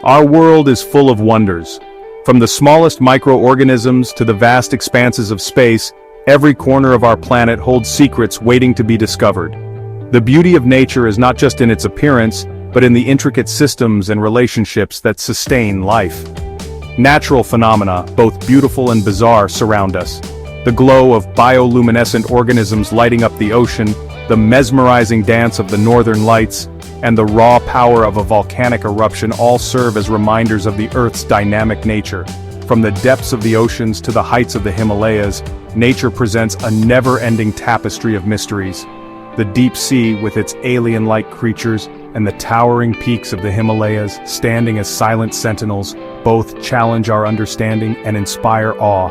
Our world is full of wonders. From the smallest microorganisms to the vast expanses of space, every corner of our planet holds secrets waiting to be discovered. The beauty of nature is not just in its appearance, but in the intricate systems and relationships that sustain life. Natural phenomena, both beautiful and bizarre, surround us. The glow of bioluminescent organisms lighting up the ocean, the mesmerizing dance of the northern lights, and the raw power of a volcanic eruption all serve as reminders of the Earth's dynamic nature. From the depths of the oceans to the heights of the Himalayas, nature presents a never-ending tapestry of mysteries. The deep sea, with its alien-like creatures, and the towering peaks of the Himalayas, standing as silent sentinels, both challenge our understanding and inspire awe.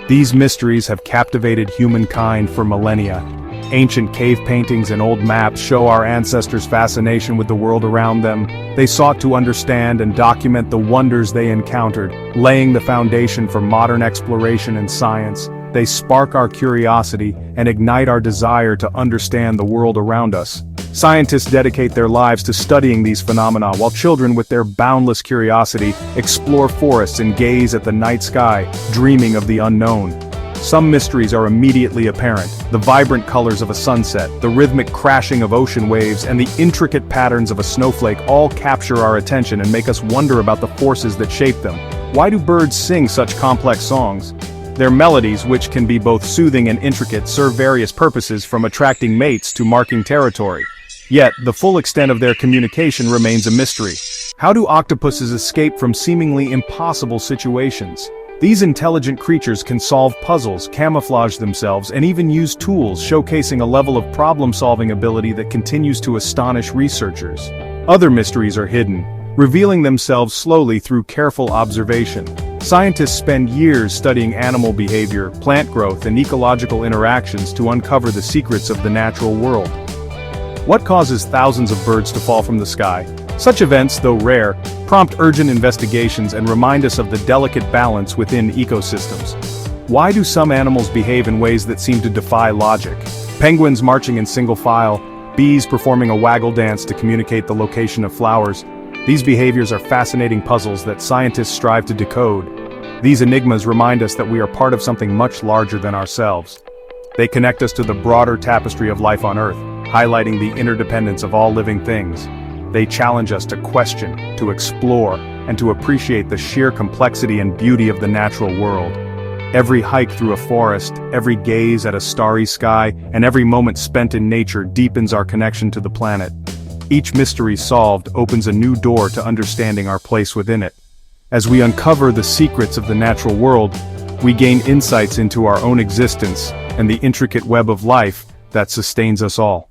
These mysteries have captivated humankind for millennia. Ancient cave paintings and old maps show our ancestors' fascination with the world around them. They sought to understand and document the wonders they encountered, laying the foundation for modern exploration and science. They spark our curiosity and ignite our desire to understand the world around us. Scientists dedicate their lives to studying these phenomena, while children, with their boundless curiosity, explore forests and gaze at the night sky, dreaming of the unknown. Some mysteries are immediately apparent: the vibrant colors of a sunset, the rhythmic crashing of ocean waves, and the intricate patterns of a snowflake all capture our attention and make us wonder about the forces that shape them. Why do birds sing such complex songs? Their melodies, which can be both soothing and intricate, serve various purposes, from attracting mates to marking territory. Yet, the full extent of their communication remains a mystery. How do octopuses escape from seemingly impossible situations? These intelligent creatures can solve puzzles, camouflage themselves, and even use tools, showcasing a level of problem-solving ability that continues to astonish researchers. Other mysteries are hidden, revealing themselves slowly through careful observation. Scientists spend years studying animal behavior, plant growth, and ecological interactions to uncover the secrets of the natural world. What causes thousands of birds to fall from the sky? Such events, though rare, prompt urgent investigations and remind us of the delicate balance within ecosystems. Why do some animals behave in ways that seem to defy logic? Penguins marching in single file, bees performing a waggle dance to communicate the location of flowers. These behaviors are fascinating puzzles that scientists strive to decode. These enigmas remind us that we are part of something much larger than ourselves. They connect us to the broader tapestry of life on Earth, highlighting the interdependence of all living things. They challenge us to question, to explore, and to appreciate the sheer complexity and beauty of the natural world. Every hike through a forest, every gaze at a starry sky, and every moment spent in nature deepens our connection to the planet. Each mystery solved opens a new door to understanding our place within it. As we uncover the secrets of the natural world, we gain insights into our own existence and the intricate web of life that sustains us all.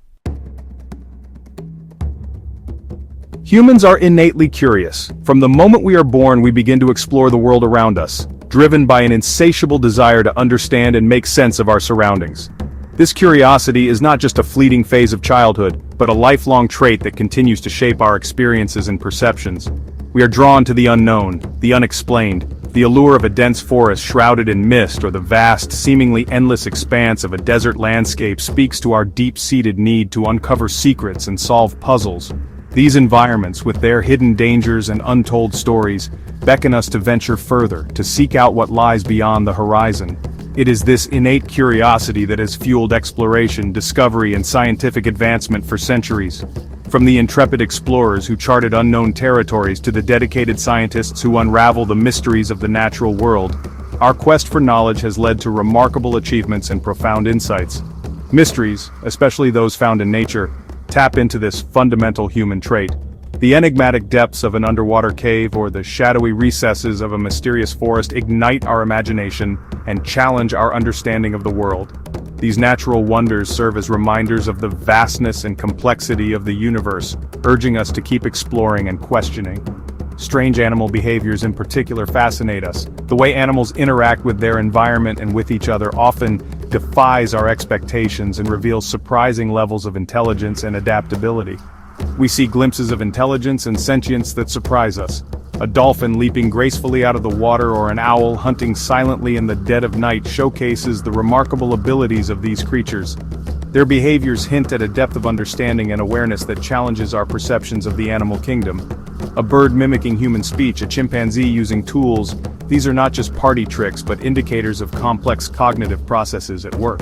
Humans are innately curious. From the moment we are born, we begin to explore the world around us, driven by an insatiable desire to understand and make sense of our surroundings. This curiosity is not just a fleeting phase of childhood, but a lifelong trait that continues to shape our experiences and perceptions. We are drawn to the unknown, the unexplained. The allure of a dense forest shrouded in mist, or the vast, seemingly endless expanse of a desert landscape, speaks to our deep-seated need to uncover secrets and solve puzzles. These environments, with their hidden dangers and untold stories, beckon us to venture further, to seek out what lies beyond the horizon. It is this innate curiosity that has fueled exploration, discovery, and scientific advancement for centuries. From the intrepid explorers who charted unknown territories to the dedicated scientists who unravel the mysteries of the natural world, our quest for knowledge has led to remarkable achievements and profound insights. Mysteries, especially those found in nature, tap into this fundamental human trait. The enigmatic depths of an underwater cave or the shadowy recesses of a mysterious forest ignite our imagination and challenge our understanding of the world. These natural wonders serve as reminders of the vastness and complexity of the universe, urging us to keep exploring and questioning. Strange animal behaviors in particular fascinate us. The way animals interact with their environment and with each other often defies our expectations and reveals surprising levels of intelligence and adaptability. We see glimpses of intelligence and sentience that surprise us. A dolphin leaping gracefully out of the water or an owl hunting silently in the dead of night showcases the remarkable abilities of these creatures. Their behaviors hint at a depth of understanding and awareness that challenges our perceptions of the animal kingdom. a bird mimicking human speech, a chimpanzee using tools. These are not just party tricks but indicators of complex cognitive processes at work.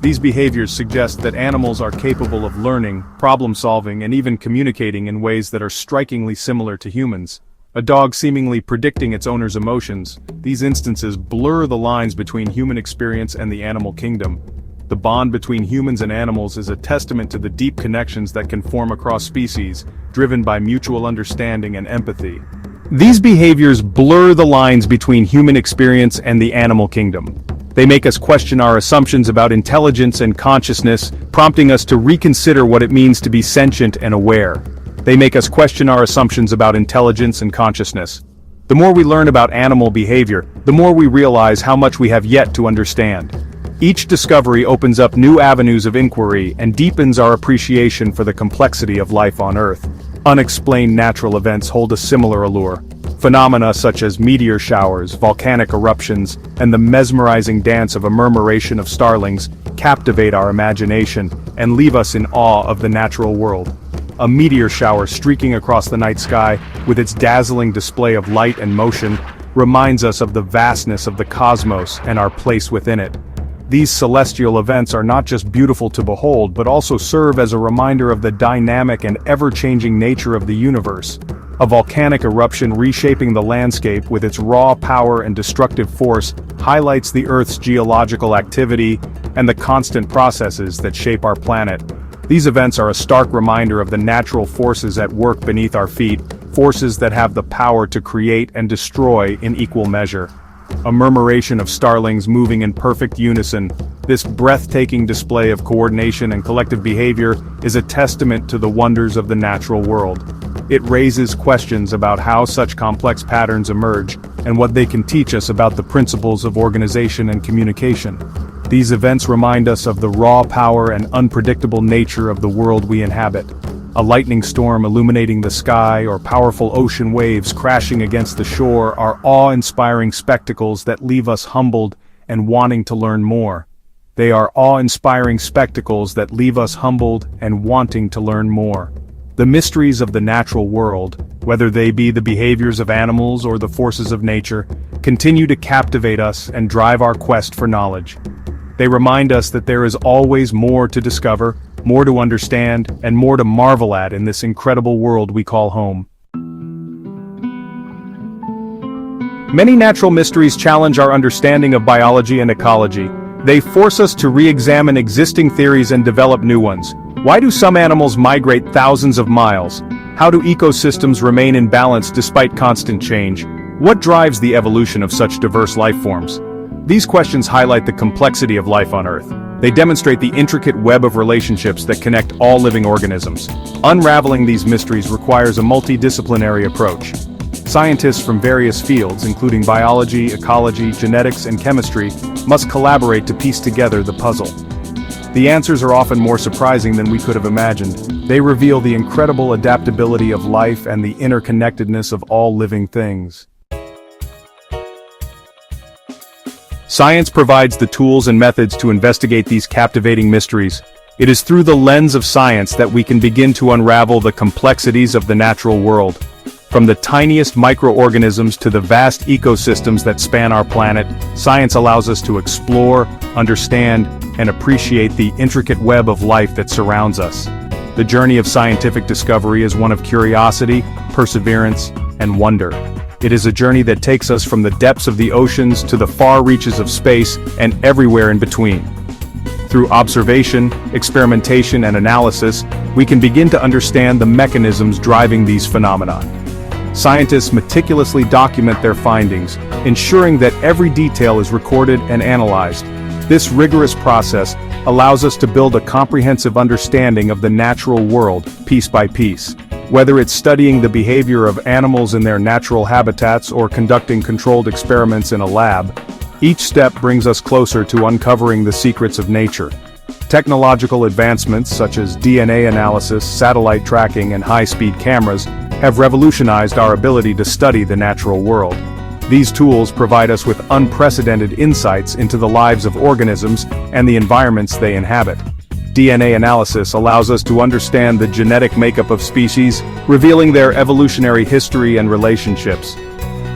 These behaviors suggest that animals are capable of learning, problem-solving, and even communicating in ways that are strikingly similar to humans. A dog seemingly predicting its owner's emotions. These instances blur the lines between human experience and the animal kingdom. The bond between humans and animals is a testament to the deep connections that can form across species, driven by mutual understanding and empathy. These behaviors blur the lines between human experience and the animal kingdom. They make us question our assumptions about intelligence and consciousness, prompting us to reconsider what it means to be sentient and aware. They make us question our assumptions about intelligence and consciousness. The more we learn about animal behavior, the more we realize how much we have yet to understand. Each discovery opens up new avenues of inquiry and deepens our appreciation for the complexity of life on Earth. Unexplained natural events hold a similar allure. Phenomena such as meteor showers, volcanic eruptions, and the mesmerizing dance of a murmuration of starlings captivate our imagination and leave us in awe of the natural world. A meteor shower streaking across the night sky, with its dazzling display of light and motion, reminds us of the vastness of the cosmos and our place within it. These celestial events are not just beautiful to behold but also serve as a reminder of the dynamic and ever-changing nature of the universe. A volcanic eruption reshaping the landscape with its raw power and destructive force highlights the Earth's geological activity and the constant processes that shape our planet. These events are a stark reminder of the natural forces at work beneath our feet, forces that have the power to create and destroy in equal measure. A murmuration of starlings moving in perfect unison, this breathtaking display of coordination and collective behavior is a testament to the wonders of the natural world. It raises questions about how such complex patterns emerge and what they can teach us about the principles of organization and communication. These events remind us of the raw power and unpredictable nature of the world we inhabit. A lightning storm illuminating the sky or powerful ocean waves crashing against the shore are awe-inspiring spectacles that leave us humbled and wanting to learn more. They are awe-inspiring spectacles that leave us humbled and wanting to learn more. The mysteries of the natural world, whether they be the behaviors of animals or the forces of nature, continue to captivate us and drive our quest for knowledge. They remind us that there is always more to discover, more to understand, and more to marvel at in this incredible world we call home. Many natural mysteries challenge our understanding of biology and ecology. They force us to re-examine existing theories and develop new ones. Why do some animals migrate thousands of miles? How do ecosystems remain in balance despite constant change? What drives the evolution of such diverse life forms? These questions highlight the complexity of life on Earth. They demonstrate the intricate web of relationships that connect all living organisms. Unraveling these mysteries requires a multidisciplinary approach. Scientists from various fields, including biology, ecology, genetics, and chemistry, must collaborate to piece together the puzzle. The answers are often more surprising than we could have imagined. They reveal the incredible adaptability of life and the interconnectedness of all living things. Science provides the tools and methods to investigate these captivating mysteries. It is through the lens of science that we can begin to unravel the complexities of the natural world. From the tiniest microorganisms to the vast ecosystems that span our planet, science allows us to explore, understand, and appreciate the intricate web of life that surrounds us. The journey of scientific discovery is one of curiosity, perseverance, and wonder. It is a journey that takes us from the depths of the oceans to the far reaches of space and everywhere in between. Through observation, experimentation, and analysis, we can begin to understand the mechanisms driving these phenomena. Scientists meticulously document their findings, ensuring that every detail is recorded and analyzed. This rigorous process allows us to build a comprehensive understanding of the natural world, piece by piece. Whether it's studying the behavior of animals in their natural habitats or conducting controlled experiments in a lab, each step brings us closer to uncovering the secrets of nature. Technological advancements such as DNA analysis, satellite tracking, and high-speed cameras have revolutionized our ability to study the natural world. These tools provide us with unprecedented insights into the lives of organisms and the environments they inhabit. DNA analysis allows us to understand the genetic makeup of species, revealing their evolutionary history and relationships.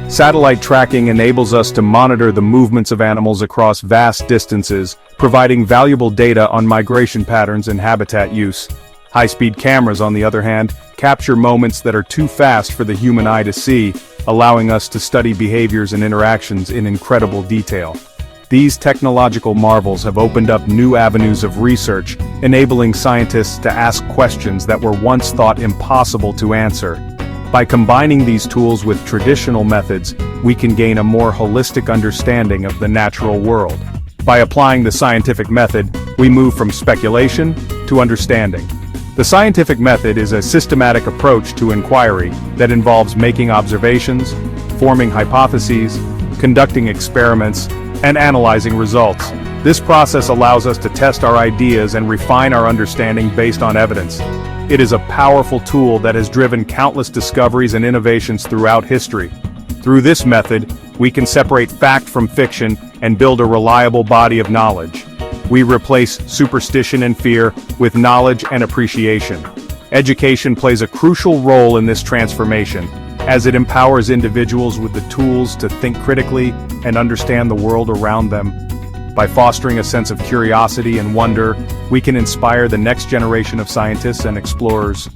Satellite tracking enables us to monitor the movements of animals across vast distances, providing valuable data on migration patterns and habitat use. High-speed cameras, on the other hand, capture moments that are too fast for the human eye to see, allowing us to study behaviors and interactions in incredible detail. These technological marvels have opened up new avenues of research, enabling scientists to ask questions that were once thought impossible to answer. By combining these tools with traditional methods, we can gain a more holistic understanding of the natural world. By applying the scientific method, we move from speculation to understanding. The scientific method is a systematic approach to inquiry that involves making observations, forming hypotheses, conducting experiments, and analyzing results. This process allows us to test our ideas and refine our understanding based on evidence. It is a powerful tool that has driven countless discoveries and innovations throughout history. Through this method, we can separate fact from fiction and build a reliable body of knowledge. We replace superstition and fear with knowledge and appreciation. Education plays a crucial role in this transformation, as it empowers individuals with the tools to think critically and understand the world around them. By fostering a sense of curiosity and wonder, we can inspire the next generation of scientists and explorers.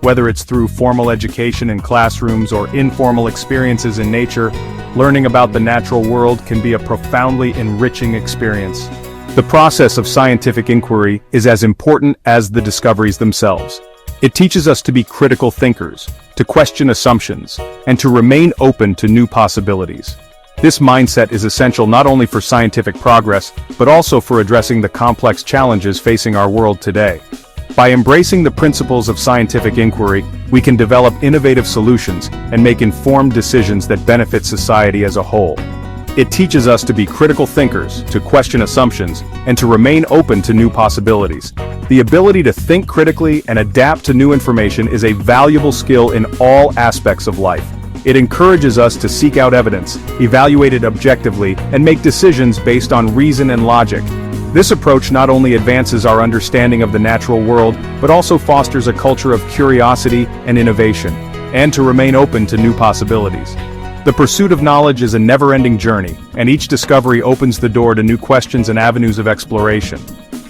Whether it's through formal education in classrooms or informal experiences in nature, learning about the natural world can be a profoundly enriching experience. The process of scientific inquiry is as important as the discoveries themselves. It teaches us to be critical thinkers, to question assumptions, and to remain open to new possibilities. This mindset is essential not only for scientific progress, but also for addressing the complex challenges facing our world today. By embracing the principles of scientific inquiry, we can develop innovative solutions and make informed decisions that benefit society as a whole. It teaches us to be critical thinkers, to question assumptions, and to remain open to new possibilities. The ability to think critically and adapt to new information is a valuable skill in all aspects of life. It encourages us to seek out evidence, evaluate it objectively, and make decisions based on reason and logic. This approach not only advances our understanding of the natural world, but also fosters a culture of curiosity and innovation, and to remain open to new possibilities. The pursuit of knowledge is a never-ending journey, and each discovery opens the door to new questions and avenues of exploration.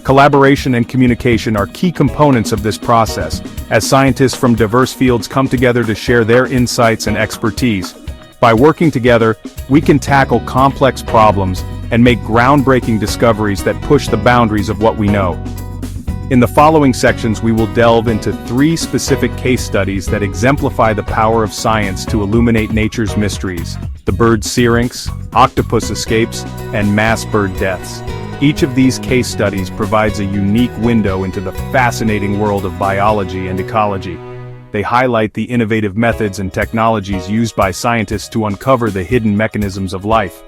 Collaboration and communication are key components of this process, as scientists from diverse fields come together to share their insights and expertise. By working together, we can tackle complex problems and make groundbreaking discoveries that push the boundaries of what we know. In the following sections, we will delve into 3 specific case studies that exemplify the power of science to illuminate nature's mysteries: the bird syrinx, octopus escapes, and mass bird deaths. Each of these case studies provides a unique window into the fascinating world of biology and ecology. They highlight the innovative methods and technologies used by scientists to uncover the hidden mechanisms of life.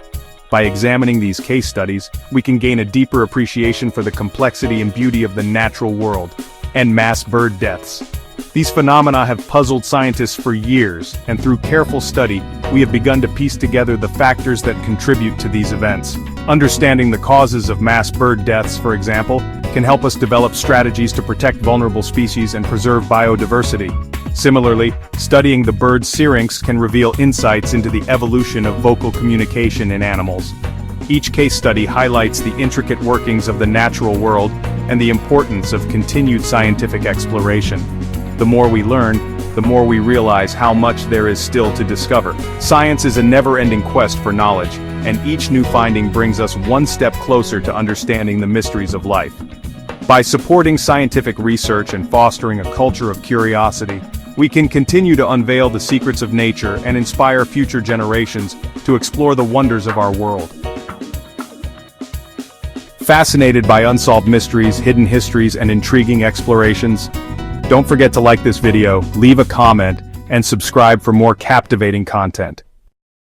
By examining these case studies, we can gain a deeper appreciation for the complexity and beauty of the natural world, and mass bird deaths. These phenomena have puzzled scientists for years, and through careful study, we have begun to piece together the factors that contribute to these events. Understanding the causes of mass bird deaths, for example, can help us develop strategies to protect vulnerable species and preserve biodiversity. Similarly, studying the bird syrinx can reveal insights into the evolution of vocal communication in animals. Each case study highlights the intricate workings of the natural world and the importance of continued scientific exploration. The more we learn, the more we realize how much there is still to discover. Science is a never-ending quest for knowledge, and each new finding brings us one step closer to understanding the mysteries of life. By supporting scientific research and fostering a culture of curiosity, we can continue to unveil the secrets of nature and inspire future generations to explore the wonders of our world. Fascinated by unsolved mysteries, hidden histories, and intriguing explorations? Don't forget to like this video, leave a comment, and subscribe for more captivating content.